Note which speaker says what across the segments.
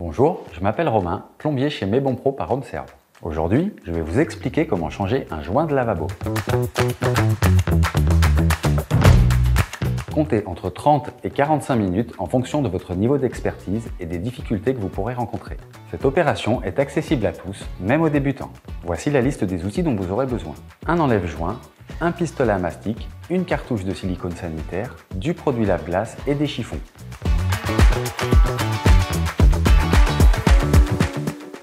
Speaker 1: Bonjour, je m'appelle Romain, plombier chez Mebonpro par HomeServe. Aujourd'hui, je vais vous expliquer comment changer un joint de lavabo. Comptez entre 30 et 45 minutes en fonction de votre niveau d'expertise et des difficultés que vous pourrez rencontrer. Cette opération est accessible à tous, même aux débutants. Voici la liste des outils dont vous aurez besoin. Un enlève-joint, un pistolet à mastic, une cartouche de silicone sanitaire, du produit lave-glace et des chiffons.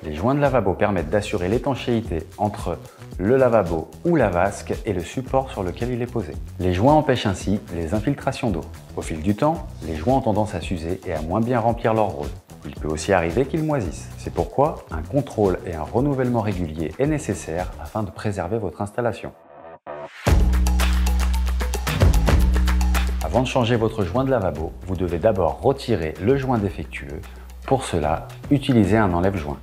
Speaker 1: Les joints de lavabo permettent d'assurer l'étanchéité entre le lavabo ou la vasque et le support sur lequel il est posé. Les joints empêchent ainsi les infiltrations d'eau. Au fil du temps, les joints ont tendance à s'user et à moins bien remplir leur rôle. Il peut aussi arriver qu'ils moisissent. C'est pourquoi un contrôle et un renouvellement régulier est nécessaire afin de préserver votre installation. Avant de changer votre joint de lavabo, vous devez d'abord retirer le joint défectueux. Pour cela, utilisez un enlève-joint.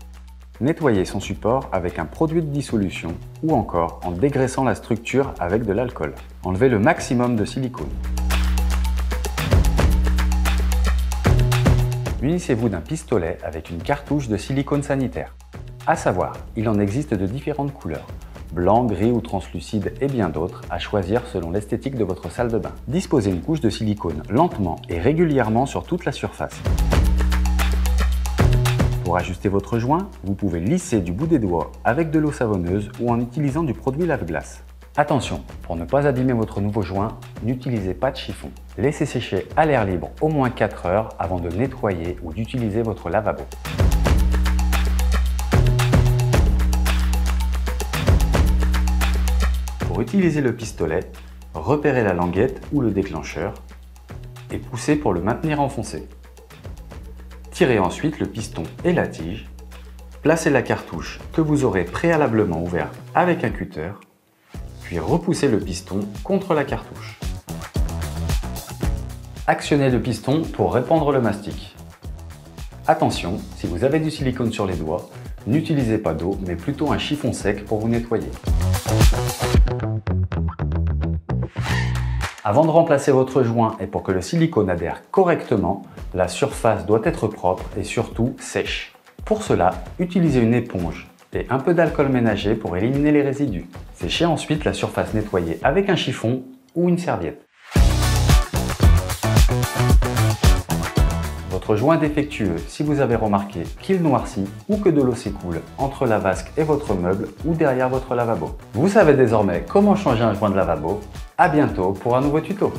Speaker 1: Nettoyez son support avec un produit de dissolution ou encore en dégraissant la structure avec de l'alcool. Enlevez le maximum de silicone. Munissez-vous d'un pistolet avec une cartouche de silicone sanitaire. À savoir, il en existe de différentes couleurs. Blanc, gris ou translucide et bien d'autres, à choisir selon l'esthétique de votre salle de bain. Disposez une couche de silicone lentement et régulièrement sur toute la surface. Pour ajuster votre joint, vous pouvez lisser du bout des doigts avec de l'eau savonneuse ou en utilisant du produit lave-glace. Attention, pour ne pas abîmer votre nouveau joint, n'utilisez pas de chiffon. Laissez sécher à l'air libre au moins 4 heures avant de nettoyer ou d'utiliser votre lavabo. Pour utiliser le pistolet, repérez la languette ou le déclencheur et poussez pour le maintenir enfoncé. Tirez ensuite le piston et la tige, placez la cartouche que vous aurez préalablement ouverte avec un cutter, puis repoussez le piston contre la cartouche. Actionnez le piston pour répandre le mastic. Attention, si vous avez du silicone sur les doigts, n'utilisez pas d'eau mais plutôt un chiffon sec pour vous nettoyer. Avant de remplacer votre joint et pour que le silicone adhère correctement, la surface doit être propre et surtout sèche. Pour cela, utilisez une éponge et un peu d'alcool ménager pour éliminer les résidus. Séchez ensuite la surface nettoyée avec un chiffon ou une serviette. Votre joint est défectueux si vous avez remarqué qu'il noircit ou que de l'eau s'écoule entre la vasque et votre meuble ou derrière votre lavabo. Vous savez désormais comment changer un joint de lavabo. À bientôt pour un nouveau tuto.